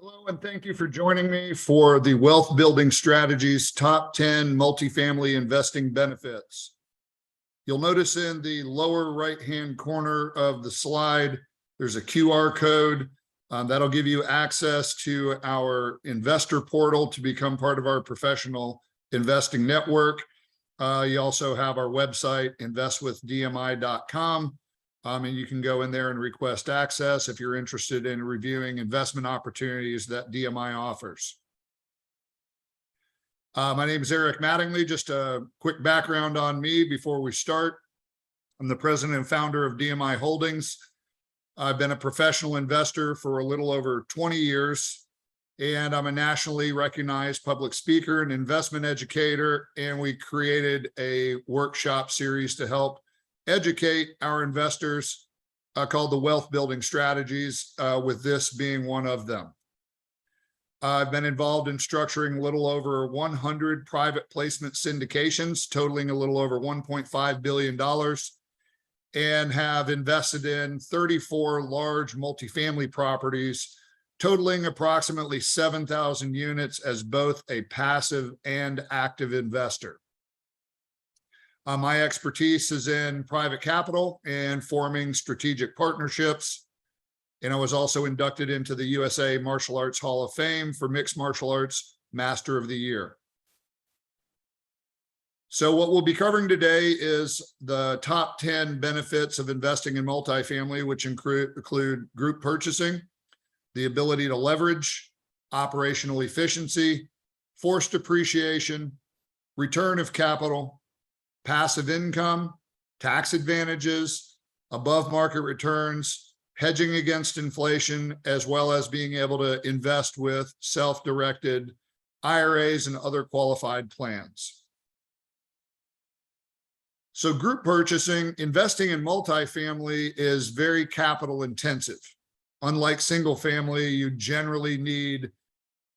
Hello, and thank you for joining me for the Wealth Building Strategies Top 10 Multifamily Investing Benefits. You'll notice in the lower right-hand corner of the slide, there's a QR code that'll give you access to our investor portal to become part of our professional investing network. You also have our website, investwithdmi.com. And you can go in there and request access if you're interested in reviewing investment opportunities that DMI offers. My name is Eric Mattingly. Just a quick background on me before we start. I'm the president and founder of DMI Holdings. I've been a professional investor for a little over 20 years, and I'm a nationally recognized public speaker and investment educator, and we created a workshop series to help educate our investors called the Wealth Building Strategies, with this being one of them. I've been involved in structuring a little over 100 private placement syndications, totaling a little over $1.5 billion, and have invested in 34 large multifamily properties, totaling approximately 7,000 units as both a passive and active investor. My expertise is in private capital and forming strategic partnerships. And I was also inducted into the USA Martial Arts Hall of Fame for Mixed Martial Arts Master of the Year. So what we'll be covering today is the top 10 benefits of investing in multifamily, which include group purchasing, the ability to leverage, operational efficiency, forced appreciation, return of capital, passive income, tax advantages, above market returns, hedging against inflation, as well as being able to invest with self-directed IRAs and other qualified plans. So group purchasing, investing in multifamily is very capital intensive. Unlike single family, you generally need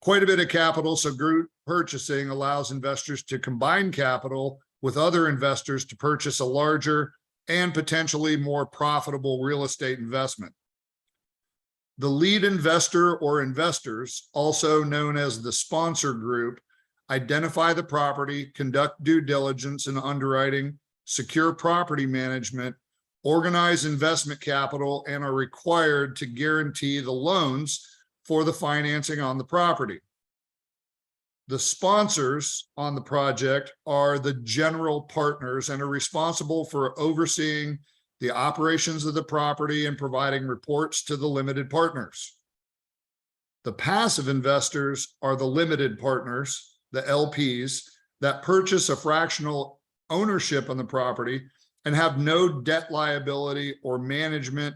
quite a bit of capital. So group purchasing allows investors to combine capital with other investors to purchase a larger and potentially more profitable real estate investment. The lead investor or investors, also known as the sponsor group, identify the property, conduct due diligence and underwriting, secure property management, organize investment capital, and are required to guarantee the loans for the financing on the property. The sponsors on the project are the general partners and are responsible for overseeing the operations of the property and providing reports to the limited partners. The passive investors are the limited partners, the LPs, that purchase a fractional ownership on the property and have no debt liability or management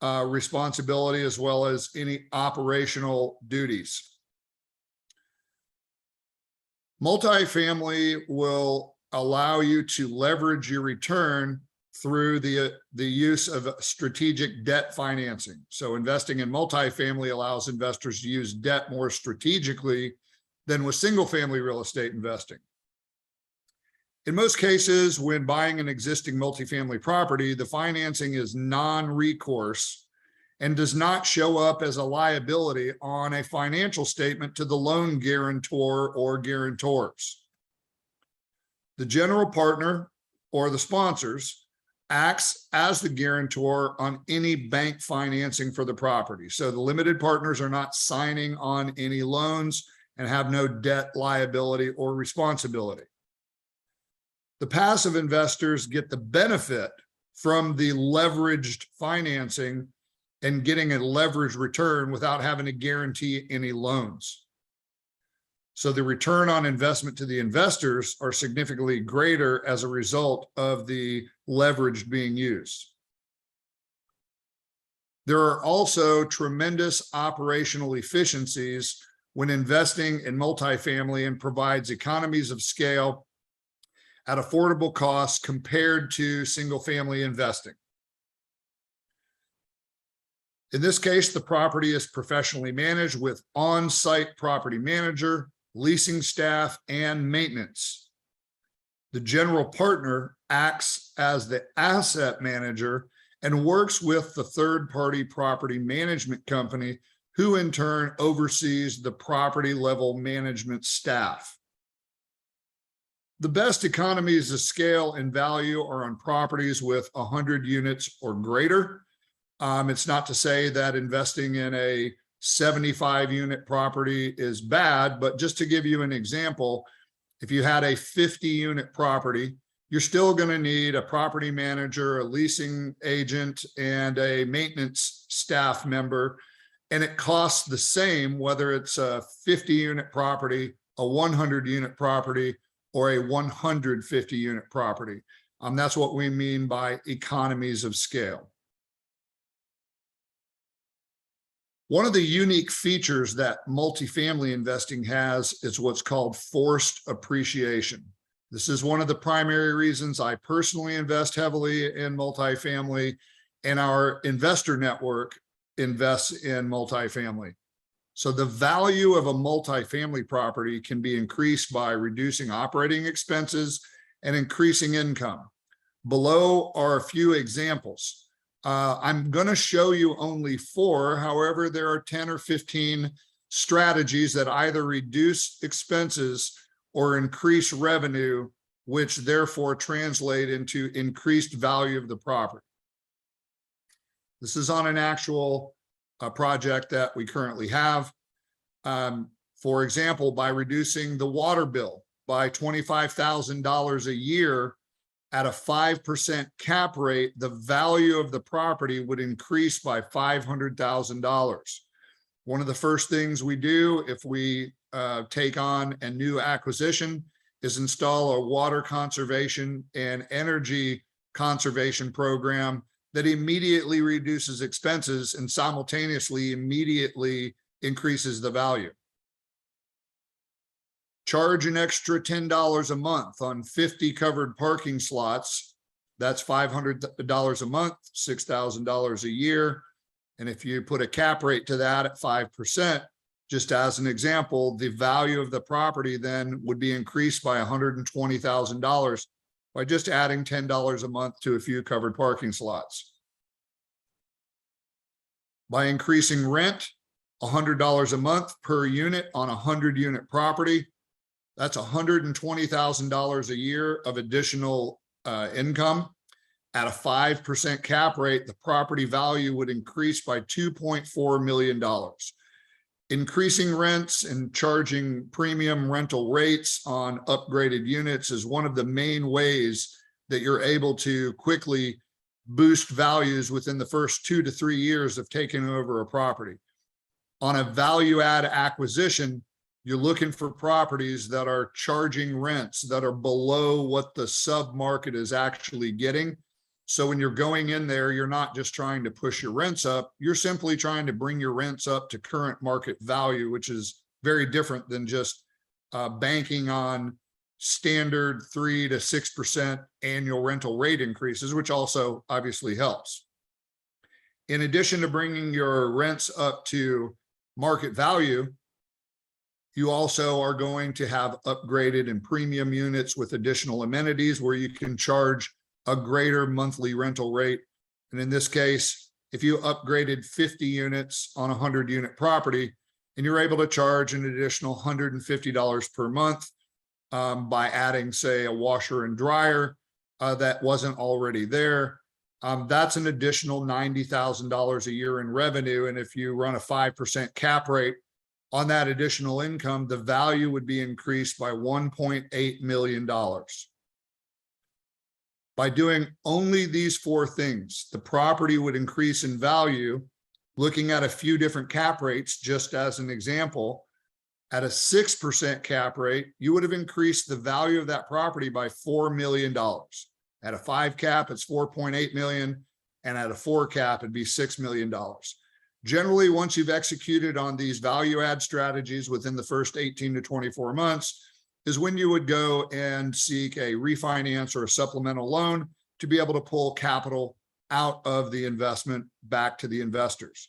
responsibility, as well as any operational duties. Multifamily will allow you to leverage your return through the use of strategic debt financing. So investing in multifamily allows investors to use debt more strategically than with single family real estate investing. In most cases, when buying an existing multifamily property, the financing is non-recourse and does not show up as a liability on a financial statement to the loan guarantor or guarantors. The general partner or the sponsors acts as the guarantor on any bank financing for the property. So the limited partners are not signing on any loans and have no debt liability or responsibility. The passive investors get the benefit from the leveraged financing and getting a leveraged return without having to guarantee any loans. So the return on investment to the investors are significantly greater as a result of the leverage being used. There are also tremendous operational efficiencies when investing in multifamily and provides economies of scale at affordable costs compared to single family investing. In this case, the property is professionally managed with on-site property manager, leasing staff, and maintenance. The general partner acts as the asset manager and works with the third-party property management company who in turn oversees the property level management staff. The best economies of scale and value are on properties with 100 units or greater. It's not to say that investing in a 75 unit property is bad, but just to give you an example, if you had a 50 unit property, you're still going to need a property manager, a leasing agent, and a maintenance staff member. And it costs the same whether it's a 50 unit property, a 100 unit property, or a 150 unit property. That's what we mean by economies of scale. One of the unique features that multifamily investing has is what's called forced appreciation. This is one of the primary reasons I personally invest heavily in multifamily, and our investor network invests in multifamily. So the value of a multifamily property can be increased by reducing operating expenses and increasing income. Below are a few examples. I'm going to show you only 4. However, there are 10 or 15 strategies that either reduce expenses or increase revenue, which therefore translate into increased value of the property. This is on an actual project that we currently have. For example, by reducing the water bill by $25,000 a year at a 5% cap rate, the value of the property would increase by $500,000. One of the first things we do if we take on a new acquisition is install a water conservation and energy conservation program that immediately reduces expenses and simultaneously immediately increases the value. Charge an extra $10 a month on 50 covered parking slots. That's $500 a month, $6,000 a year. And if you put a cap rate to that at 5%, just as an example, the value of the property then would be increased by $120,000 by just adding $10 a month to a few covered parking slots. By increasing rent $100 a month per unit on a 100-unit property, that's $120,000 a year of additional income. At a 5% cap rate, the property value would increase by $2.4 million. Increasing rents and charging premium rental rates on upgraded units is one of the main ways that you're able to quickly boost values within the first 2 to 3 years of taking over a property. On a value add acquisition, you're looking for properties that are charging rents that are below what the sub-market is actually getting. So when you're going in there, you're not just trying to push your rents up, you're simply trying to bring your rents up to current market value, which is very different than just banking on standard 3 to 6% annual rental rate increases, which also obviously helps. In addition to bringing your rents up to market value, you also are going to have upgraded and premium units with additional amenities where you can charge a greater monthly rental rate. And in this case, if you upgraded 50 units on a 100-unit property and you're able to charge an additional $150 per month by adding, say, a washer and dryer that wasn't already there, that's an additional $90,000 a year in revenue. And if you run a 5% cap rate on that additional income, the value would be increased by $1.8 million. By doing only these 4 things, the property would increase in value. Looking at a few different cap rates, just as an example, at a 6% cap rate, you would have increased the value of that property by $4 million. At a 5 cap, it's $4.8 million, and at a 4 cap, it'd be $6 million. Generally, once you've executed on these value add strategies within the first 18 to 24 months is when you would go and seek a refinance or a supplemental loan to be able to pull capital out of the investment back to the investors.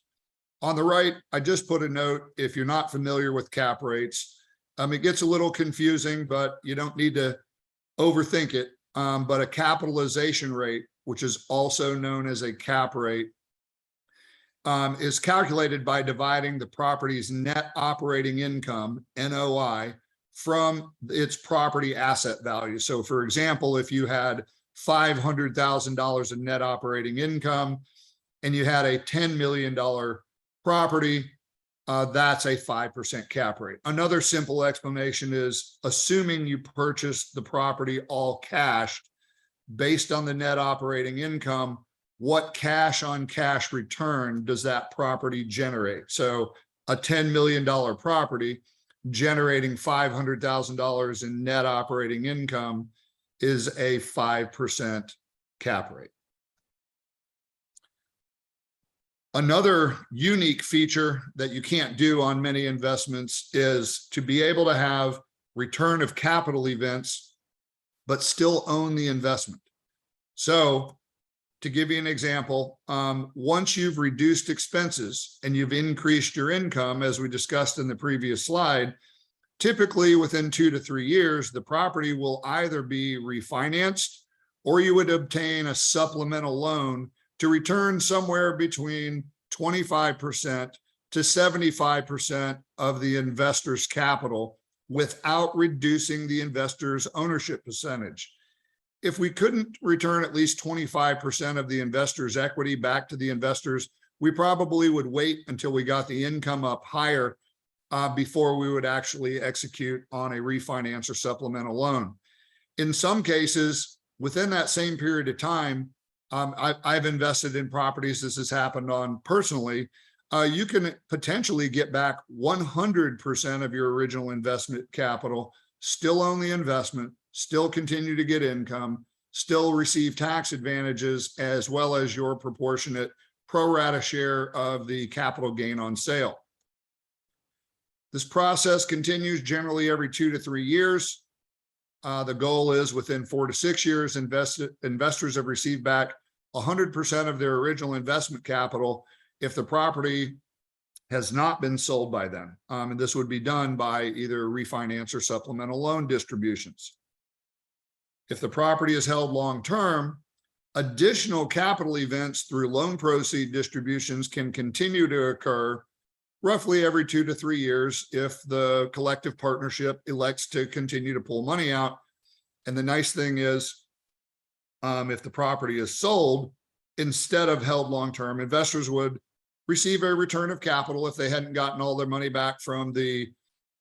On the right, I just put a note, if you're not familiar with cap rates, it gets a little confusing, but you don't need to overthink it. But a capitalization rate, which is also known as a cap rate, is calculated by dividing the property's net operating income, NOI, from its property asset value. So for example, if you had $500,000 in net operating income and you had a $10 million property, that's a 5% cap rate. Another simple explanation is assuming you purchased the property all cash based on the net operating income, what cash on cash return does that property generate? So a $10 million property generating $500,000 in net operating income is a 5% cap rate. Another unique feature that you can't do on many investments is to be able to have return of capital events, but still own the investment. So to give you an example, once you've reduced expenses and you've increased your income, as we discussed in the previous slide, typically within 2 to 3 years, the property will either be refinanced or you would obtain a supplemental loan to return somewhere between 25% to 75% of the investor's capital without reducing the investor's ownership percentage. If we couldn't return at least 25% of the investor's equity back to the investors, we probably would wait until we got the income up higher before we would actually execute on a refinance or supplemental loan. In some cases, within that same period of time, I've invested in properties this has happened on personally. You can potentially get back 100% of your original investment capital, still own the investment, still continue to get income, still receive tax advantages, as well as your proportionate pro rata share of the capital gain on sale. This process continues generally every 2 to 3 years. The goal is within 4 to 6 years, investors have received back 100% of their original investment capital if the property has not been sold by them. And this would be done by either refinance or supplemental loan distributions. If the property is held long-term, additional capital events through loan proceed distributions can continue to occur roughly every 2 to 3 years if the collective partnership elects to continue to pull money out. And the nice thing is, if the property is sold, instead of held long-term, investors would receive a return of capital if they hadn't gotten all their money back from the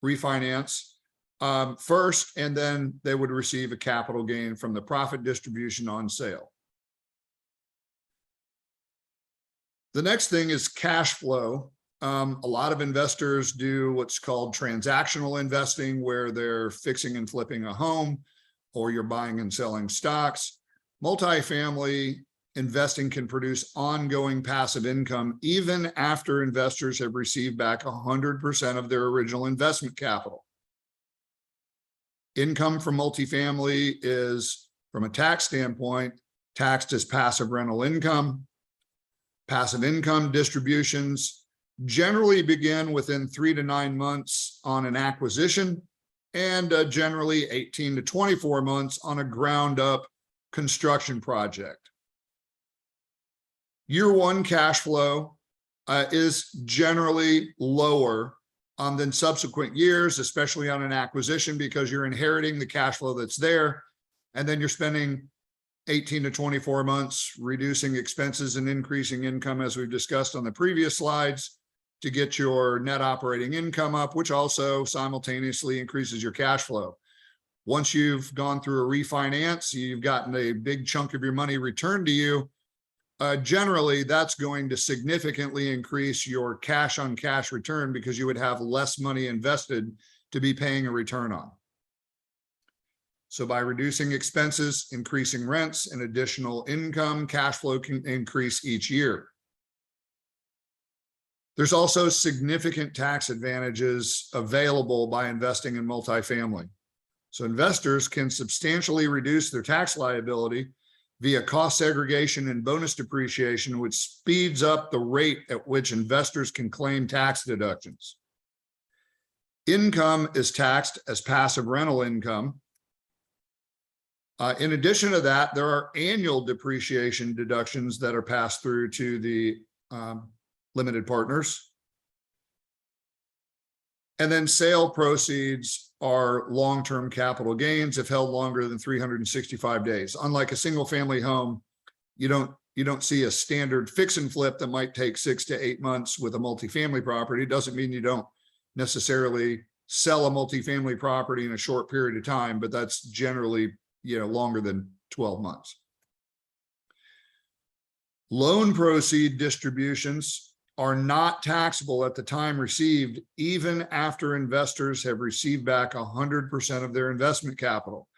refinance first, and then they would receive a capital gain from the profit distribution on sale. The next thing is cash flow. A lot of investors do what's called transactional investing, where they're fixing and flipping a home, or you're buying and selling stocks. Multifamily investing can produce ongoing passive income even after investors have received back 100% of their original investment capital. Income from multifamily is, from a tax standpoint, taxed as passive rental income. Passive income distributions generally begin within 3 to 9 months on an acquisition, and generally 18 to 24 months on a ground up construction project. Year one cash flow is generally lower than subsequent years, especially on an acquisition, because you're inheriting the cash flow that's there, and then you're spending 18 to 24 months reducing expenses and increasing income, as we've discussed on the previous slides, to get your net operating income up, which also simultaneously increases your cash flow. Once you've gone through a refinance, you've gotten a big chunk of your money returned to you. Generally, that's going to significantly increase your cash on cash return, because you would have less money invested to be paying a return on. So by reducing expenses, increasing rents, and additional income, cash flow can increase each year. There's also significant tax advantages available by investing in multifamily. So investors can substantially reduce their tax liability via cost segregation and bonus depreciation, which speeds up the rate at which investors can claim tax deductions. Income is taxed as passive rental income. In addition to that, there are annual depreciation deductions that are passed through to the limited partners. And then sale proceeds are long-term capital gains if held longer than 365 days. Unlike a single family home, you don't see a standard fix and flip that might take 6 to 8 months with a multifamily property. It doesn't mean you don't necessarily sell a multifamily property in a short period of time, but that's generally, longer than 12 months. Loan proceed distributions are not taxable at the time received, even after investors have received back 100% of their investment capital.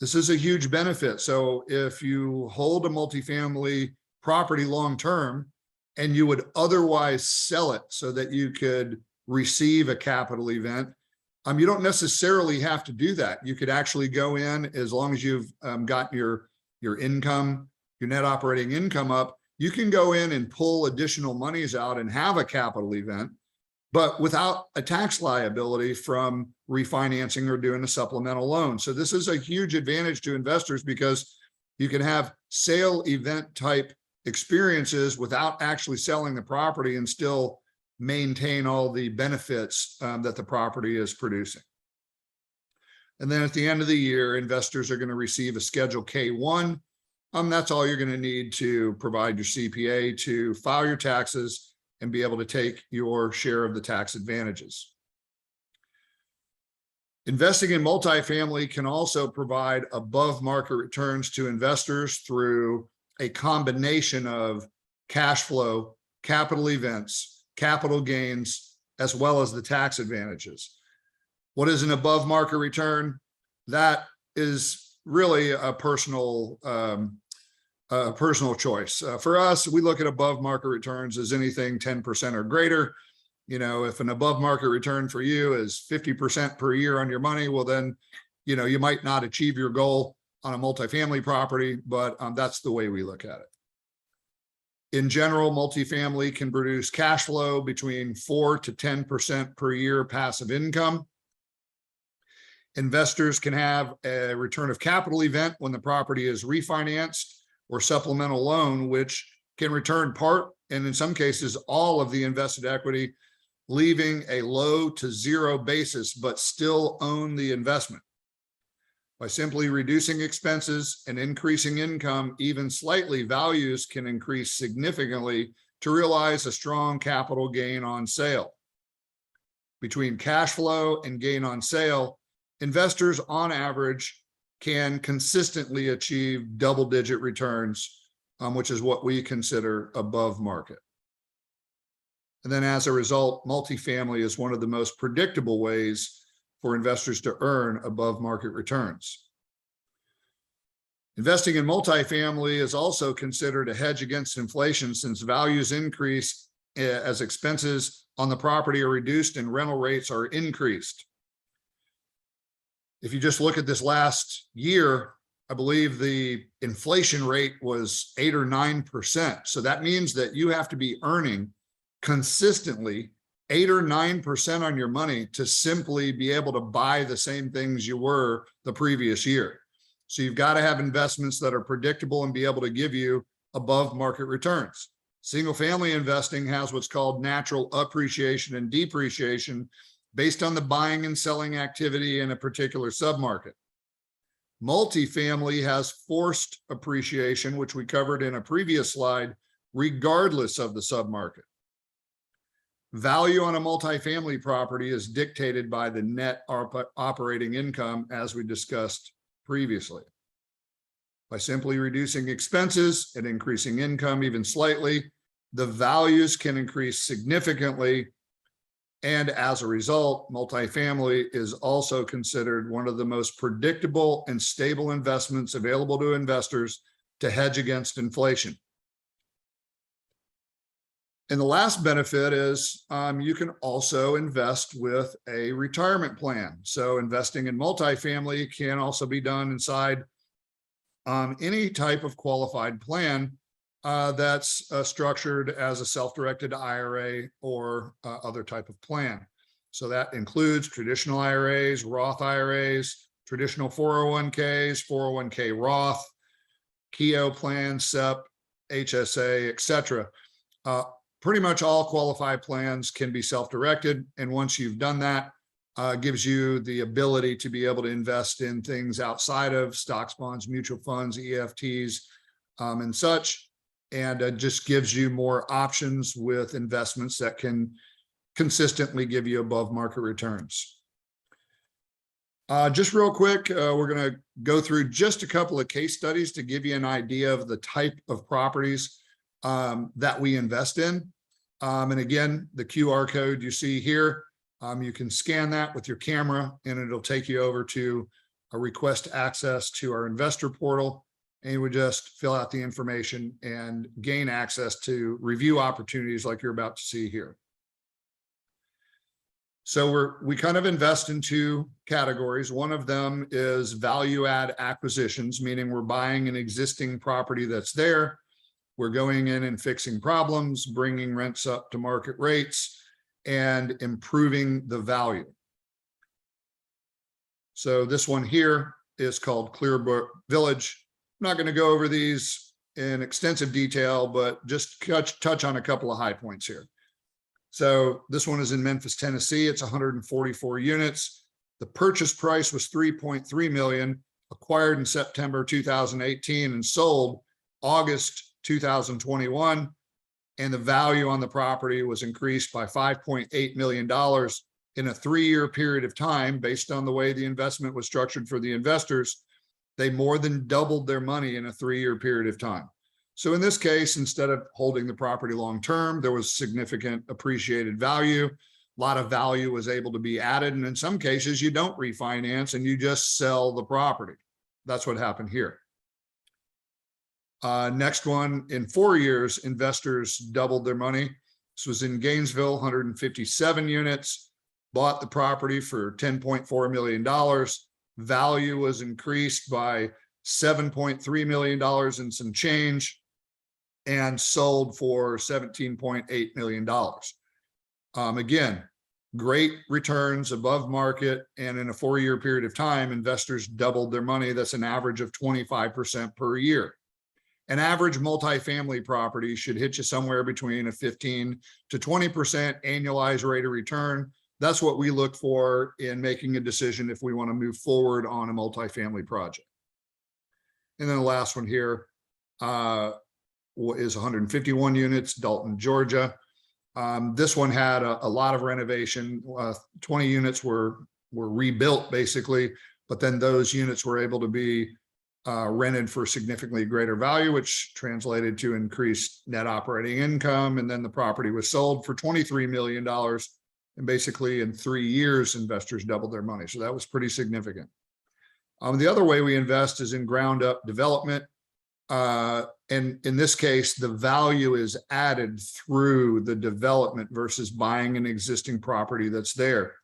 This is a huge benefit. So if you hold a multifamily property long-term and you would otherwise sell it so that you could receive a capital event, you don't necessarily have to do that. You could actually go in, as long as you've got your income, your net operating income up, you can go in and pull additional monies out and have a capital event, but without a tax liability from refinancing or doing a supplemental loan. So this is a huge advantage to investors because you can have sale event type experiences without actually selling the property and still maintain all the benefits that the property is producing. And then at the end of the year, investors are going to receive a Schedule K-1. That's all you're going to need to provide your CPA to file your taxes and be able to take your share of the tax advantages. Investing in multifamily can also provide above market returns to investors through a combination of cash flow, capital events, capital gains, as well as the tax advantages. What is an above market return? That is really a personal choice. For us, we look at above market returns as anything 10% or greater. If an above market return for you is 50% per year on your money, well then, you might not achieve your goal on a multifamily property, but that's the way we look at it. In general, multifamily can produce cash flow between 4 to 10% per year passive income. Investors can have a return of capital event when the property is refinanced or supplemental loan, which can return part, and in some cases, all of the invested equity, leaving a low to zero basis, but still own the investment. By simply reducing expenses and increasing income, even slightly, values can increase significantly to realize a strong capital gain on sale. Between cash flow and gain on sale, investors on average can consistently achieve double-digit returns, which is what we consider above market. And then as a result, multifamily is one of the most predictable ways for investors to earn above market returns. Investing in multifamily is also considered a hedge against inflation, since values increase as expenses on the property are reduced and rental rates are increased. If you just look at this last year, I believe the inflation rate was 8 or 9%. So that means that you have to be earning consistently 8 or 9% on your money to simply be able to buy the same things you were the previous year. So you've got to have investments that are predictable and be able to give you above market returns. Single family investing has what's called natural appreciation and depreciation based on the buying and selling activity in a particular submarket. Multifamily has forced appreciation, which we covered in a previous slide, regardless of the submarket. Value on a multifamily property is dictated by the net operating income, as we discussed previously. By simply reducing expenses and increasing income even slightly, the values can increase significantly. And as a result, multifamily is also considered one of the most predictable and stable investments available to investors to hedge against inflation. And the last benefit is you can also invest with a retirement plan. So investing in multifamily can also be done inside any type of qualified plan that's structured as a self-directed IRA or other type of plan. So that includes traditional IRAs, Roth IRAs, traditional 401ks, 401k Roth, Keogh plans, SEP, HSA, etc. pretty much all qualified plans can be self-directed. And once you've done that, gives you the ability to be able to invest in things outside of stocks, bonds, mutual funds, EFTs, and such. And just gives you more options with investments that can consistently give you above market returns. Just real quick, we're going to go through just a couple of case studies to give you an idea of the type of properties that we invest in. And again, the QR code you see here, you can scan that with your camera and it'll take you over to a request access to our investor portal. And you would just fill out the information and gain access to review opportunities like you're about to see here. So we kind of invest in two categories. One of them is value add acquisitions, meaning we're buying an existing property that's there. We're going in and fixing problems, bringing rents up to market rates, and improving the value. So this one here is called Clearbrook Village. I'm not going to go over these in extensive detail, but just touch on a couple of high points here. So this one is in Memphis, Tennessee. It's 144 units. The purchase price was $3.3 million, acquired in September 2018 and sold August 2021. And the value on the property was increased by $5.8 million in a 3-year period of time. Based on the way the investment was structured for the investors, they more than doubled their money in a 3-year period of time. So in this case, instead of holding the property long-term, there was significant appreciated value. A lot of value was able to be added. And in some cases, you don't refinance and you just sell the property. That's what happened here. Next one, in 4 years, investors doubled their money. This was in Gainesville, 157 units, bought the property for $10.4 million. Value was increased by $7.3 million and some change, and sold for $17.8 million. Again, great returns above market. And in a 4-year period of time, investors doubled their money. That's an average of 25% per year. An average multifamily property should hit you somewhere between a 15 to 20% annualized rate of return. That's what we look for in making a decision if we want to move forward on a multifamily project. And then the last one here is 151 units, Dalton, Georgia. This one had a lot of renovation. 20 units were rebuilt basically, but then those units were able to be rented for significantly greater value, which translated to increased net operating income. And then the property was sold for $23 million. And basically in 3 years, investors doubled their money. So that was pretty significant. The other way we invest is in ground up development. And in this case, the value is added through the development versus buying an existing property that's there.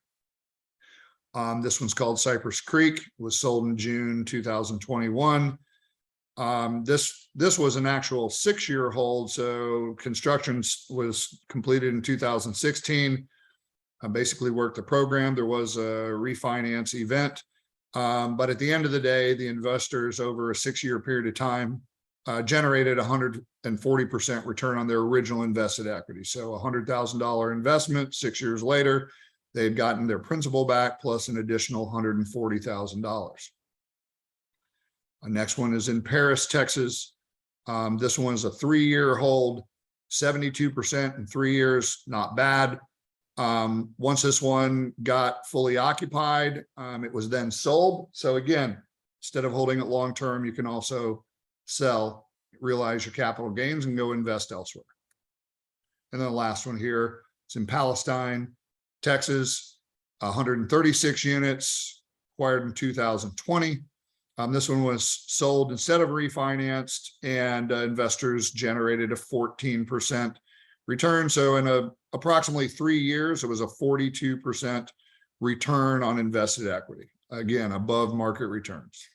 This one's called Cypress Creek, was sold in June 2021. This was an actual 6-year hold. So construction was completed in 2016. I basically worked the program. There was a refinance event. But at the end of the day, the investors over a 6-year period of time generated 140% return on their original invested equity. So a $100,000 investment, 6 years later, they had gotten their principal back plus an additional $140,000. The next one is in Paris, Texas. This one is a 3-year hold, 72% in 3 years, not bad. Once this one got fully occupied, it was then sold. So again, instead of holding it long-term, you can also sell, realize your capital gains and go invest elsewhere. And then the last one here, it's in Palestine, Texas, 136 units, acquired in 2020. This one was sold instead of refinanced, and investors generated a 14% return. So in approximately 3 years, it was a 42% return on invested equity. Again, above market returns.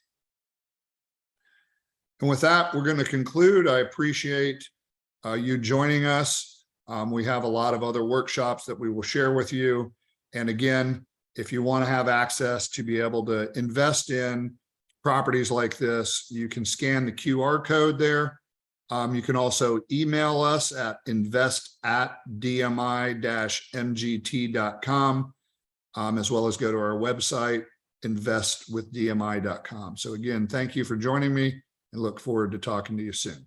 And with that, we're going to conclude. I appreciate you joining us. We have a lot of other workshops that we will share with you. And again, if you want to have access to be able to invest in properties like this, you can scan the QR code there. You can also email us at invest@dmi-mgt.com, as well as go to our website, investwithdmi.com. So again, thank you for joining me and look forward to talking to you soon.